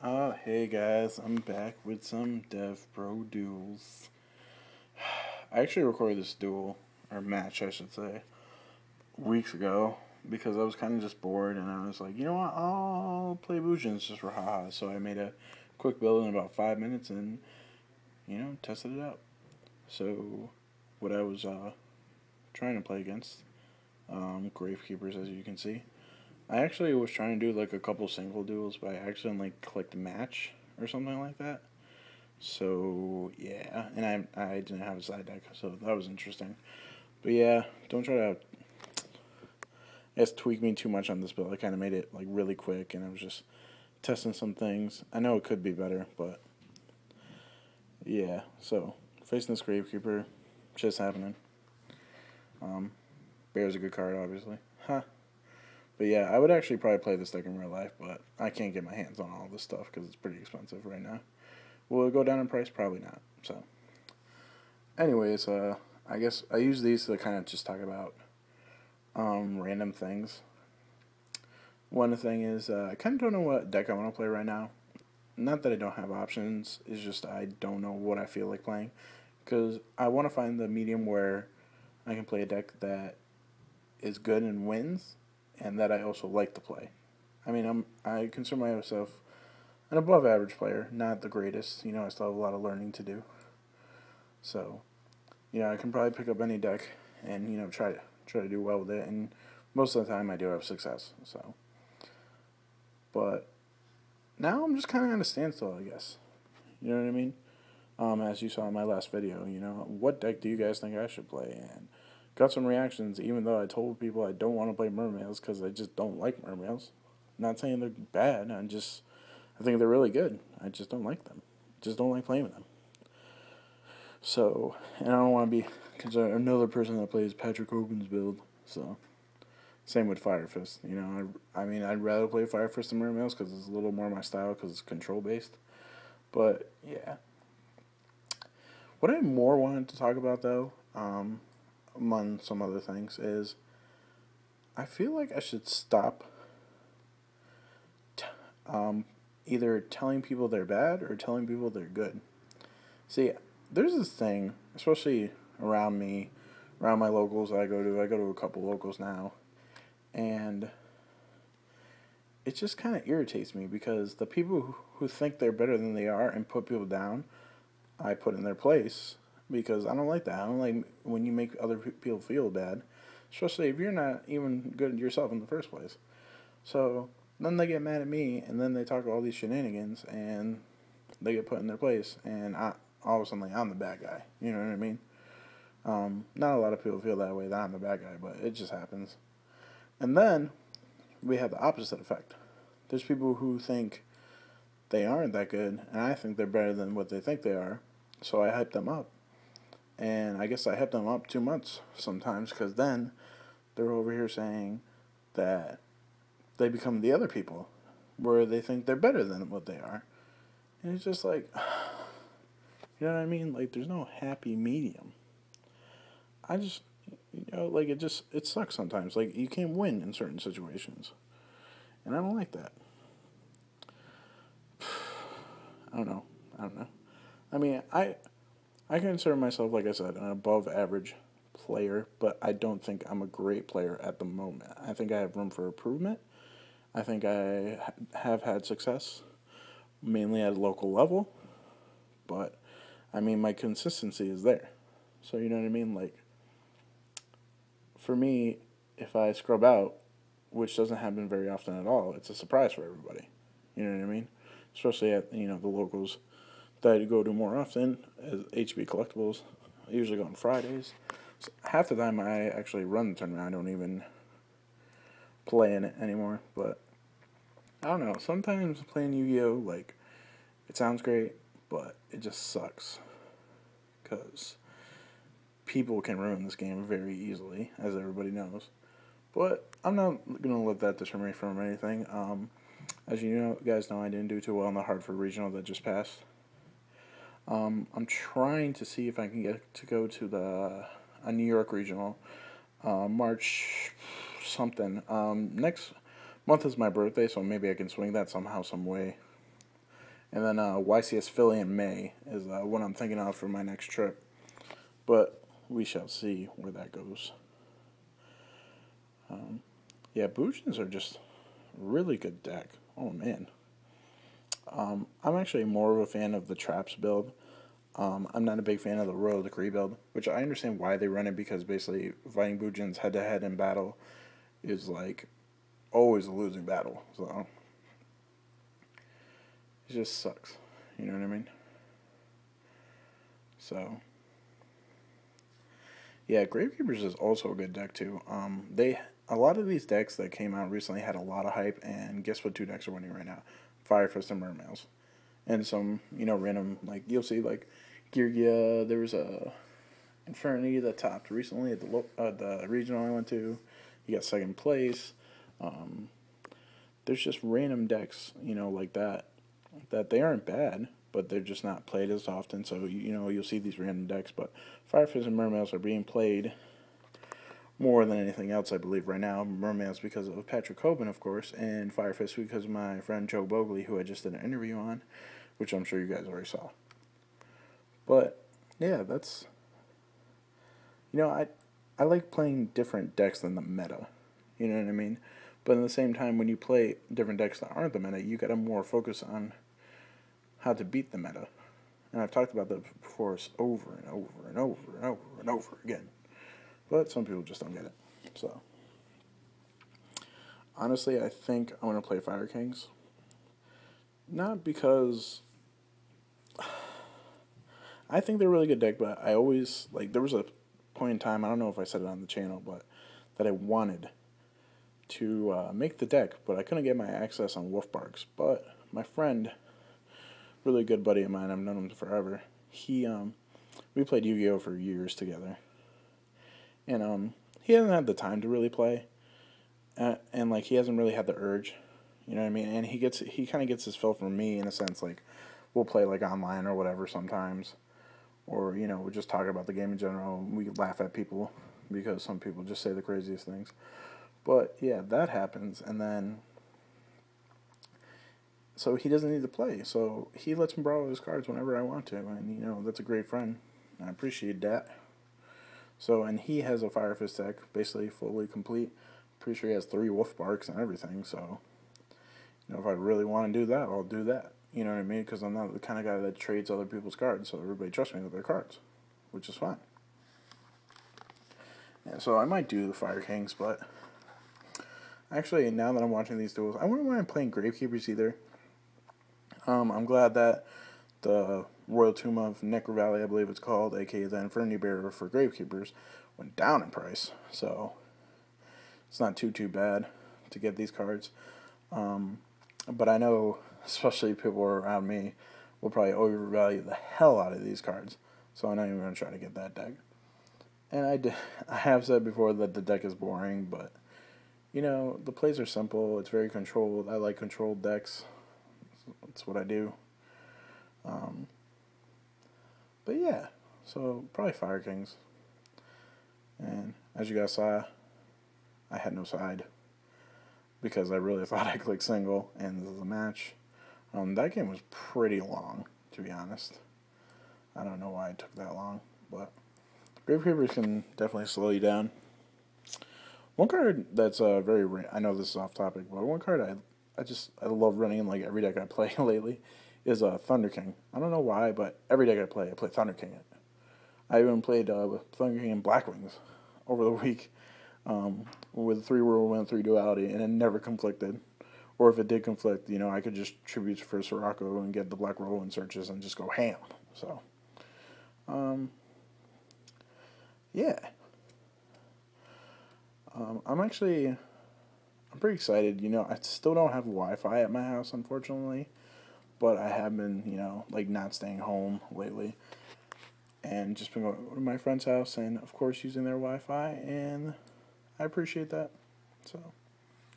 Hey guys, I'm back with some DevPro duels. I actually recorded this duel, or match I should say, weeks ago because I was kind of just bored and I was like, you know what, I'll play Bujins just for haha. So I made a quick build in about 5 minutes and, tested it out. So, what I was trying to play against, GraveKeeper's as you can see. I actually was trying to do like a couple single duels, but I accidentally clicked match or something like that. So yeah, and I didn't have a side deck, so that was interesting. But yeah, don't try to I guess tweak me too much on this build. I kind of made it like really quick, and I was just testing some things. I know it could be better, but yeah. So facing this Gravekeeper, just happening. Bear's a good card, obviously. Huh. But yeah, I would actually probably play this deck in real life, but I can't get my hands on all this stuff because it's pretty expensive right now. Will it go down in price? Probably not. So, anyways, I guess I use these to kind of just talk about random things. One thing is I kind of don't know what deck I want to play right now. Not that I don't have options, it's just I don't know what I feel like playing. Because I want to find the medium where I can play a deck that is good and wins, and that I also like to play. I mean, I consider myself an above average player, not the greatest. I still have a lot of learning to do. So, I can probably pick up any deck and try to do well with it, and most of the time I do have success. So, but now I'm just kind of at a standstill, I guess. You know what I mean? As you saw in my last video, what deck do you guys think I should play? And got some reactions, even though I told people I don't want to play mermaids because I just don't like mermaids. Not saying they're bad. I think they're really good. I just don't like them. Just don't like playing with them. So, and I don't want to be considered another person that plays Patrick Hogan's build. So, same with Fire Fist. I mean, I'd rather play Fire Fist than Mermails because it's a little more my style because it's control based. But yeah, what I more wanted to talk about though, among some other things, is I feel like I should stop either telling people they're bad or telling people they're good. See, there's this thing, especially around me, around my locals that I go to. I go to a couple locals now, and it just kind of irritates me because the people who think they're better than they are and put people down, I put in their place because I don't like that. I don't like when you make other people feel bad, especially if you're not even good yourself in the first place. So then they get mad at me, and then they talk all these shenanigans, and they get put in their place, and all of a sudden, like, I'm the bad guy. You know what I mean? Not a lot of people feel that way, that I'm the bad guy, but it just happens. And then we have the opposite effect. There's people who think they aren't that good, and I think they're better than what they think they are, so I hype them up. And I guess I hype them up too much sometimes, because then they're over here saying that they become the other people, where they think they're better than what they are. And it's just like, you know what I mean? Like, there's no happy medium. I just, like, it sucks sometimes. Like, you can't win in certain situations. And I don't like that. I don't know. I mean, I consider myself, like I said, an above average player, but I don't think I'm a great player at the moment. I think I have room for improvement. I think I have had success, mainly at a local level, but I mean, my consistency is there. So, you know what I mean? Like, for me, if I scrub out, which doesn't happen very often at all, it's a surprise for everybody. You know what I mean? Especially at, the locals that I go to more often, as HB Collectibles. I usually go on Fridays. So half the time I actually run the tournament, I don't even play in it anymore. But I don't know. Sometimes playing Yu-Gi-Oh, like, it sounds great, but it just sucks. Because people can ruin this game very easily, as everybody knows. But I'm not going to let that deter me from anything. As you guys know, I didn't do too well in the Hartford Regional that just passed. I'm trying to see if I can get to go to a New York Regional, March something. Next month is my birthday, so maybe I can swing that somehow, some way. And then YCS Philly in May is what I'm thinking of for my next trip. But we shall see where that goes. Yeah, Bujins are just really good deck. Oh, man. I'm actually more of a fan of the Traps build. I'm not a big fan of the Royal Decree build, which I understand why they run it, because basically fighting Bujins head-to-head in battle is like always a losing battle. So it just sucks. You know what I mean? So yeah, GraveKeeper's is also a good deck too. A lot of these decks that came out recently had a lot of hype, and guess what? Two decks are winning right now: Fire Fist and Mermails, and some random, like you'll see like Girgia. There was a Inferni that topped recently at the regional I went to. He got second place. There's just random decks, like that they aren't bad, but they're just not played as often. So you'll see these random decks, but Firefist and Mermails are being played more than anything else, I believe, right now. Mermails because of Patrick Hoban, of course, and Firefist because of my friend Joe Bogley, who I just did an interview on, which I'm sure you guys already saw. But yeah, that's I like playing different decks than the meta. You know what I mean? But at the same time, when you play different decks that aren't the meta, you gotta more focus on how to beat the meta. And I've talked about that before over and over and over and over and over again. But some people just don't get it. So honestly, I think I'm gonna play Fire Kings. Not because I think they're a really good deck, but I always there was a point in time, I don't know if I said it on the channel, but that I wanted to make the deck, but I couldn't get my access on Wolfbarks. But my friend, really good buddy of mine, I've known him forever. We played Yu-Gi-Oh for years together, and he hasn't had the time to really play, and like he hasn't really had the urge, you know what I mean. And he kind of gets his fill from me in a sense. Like we'll play like online or whatever sometimes, or we just talk about the game in general. We laugh at people because some people just say the craziest things. But yeah, that happens, and then so he doesn't need to play. So he lets me borrow his cards whenever I want to, and that's a great friend. I appreciate that. So, and he has a Fire Fist deck, basically fully complete. Pretty sure he has 3 Wolf Barks and everything. So, if I really want to do that, I'll do that. You know what I mean? Because I'm not the kind of guy that trades other people's cards, so everybody trusts me with their cards, which is fine. Yeah, so I might do the Fire Kings, but actually, now that I'm watching these duels, I wouldn't mind playing GraveKeeper's either. I'm glad that the Royal Tomb of Necro Valley, I believe it's called, aka the Infinity Bearer for GraveKeeper's, went down in price. So it's not too bad to get these cards. But I know, especially people around me, will probably overvalue the hell out of these cards. So I'm not even going to try to get that deck. And I have said before that the deck is boring, but the plays are simple. It's very controlled. I like controlled decks. That's what I do. But yeah, so probably Fire Kings. And as you guys saw, I had no side because I really thought I clicked single, and this is a match. That game was pretty long, to be honest. I don't know why it took that long, but GraveKeeper can definitely slow you down. One card that's I know this is off topic, but one card I love running in like every deck I play lately is Thunder King. I don't know why, but every deck I play Thunder King it. I even played Thunder King and Blackwings over the week with 3 whirlwind, 3 duality, and it never conflicted. Or if it did conflict, I could just tribute for Sirocco and get the black whirlwind searches and just go ham. So, yeah. I'm pretty excited. I still don't have Wi-Fi at my house, unfortunately, but I have been, not staying home lately, and just been going to my friend's house and, of course, using their Wi-Fi, and I appreciate that. So,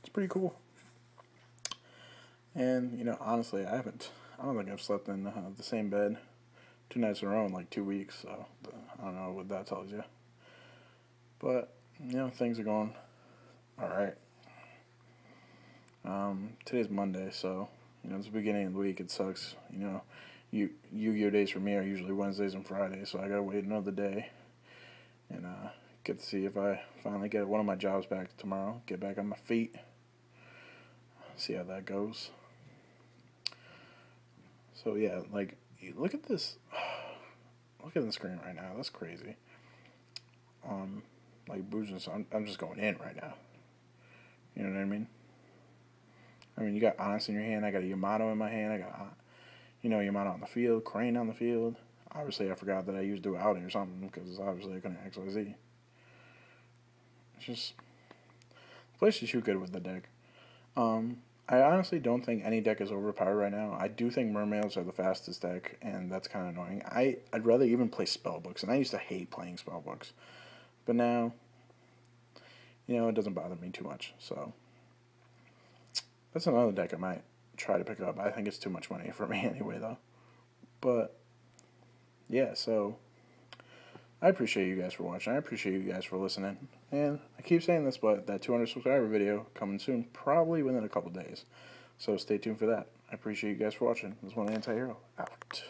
it's pretty cool. And, honestly, I don't think I've slept in the same bed 2 nights in a row in like 2 weeks, so I don't know what that tells you. But, things are going alright. Today's Monday, so, You know, it's the beginning of the week. It sucks. You know, Yu-Gi-Oh days for me are usually Wednesdays and Fridays, so I gotta wait another day and get to see if I finally get one of my jobs back tomorrow. Get back on my feet. See how that goes. So yeah, like, look at this. Look at the screen right now. That's crazy. Like Bujins, I'm just going in right now. You know what I mean? I mean, you got Honest in your hand. I got a Yamato in my hand. I got, Yamato on the field, Crane on the field. Obviously, I forgot that I used Duel outing or something because obviously I couldn't XYZ. It's just, the place is too good with the deck. I honestly don't think any deck is overpowered right now. I do think Mermaids are the fastest deck, and that's kind of annoying. I'd rather even play Spellbooks, and I used to hate playing Spellbooks. But now, it doesn't bother me too much, so that's another deck I might try to pick up. I think it's too much money for me anyway, though. But, yeah, so I appreciate you guys for watching. I appreciate you guys for listening. And I keep saying this, but that 200 subscriber video coming soon, probably within a couple days. So stay tuned for that. I appreciate you guys for watching. This is one Anti-Hero out.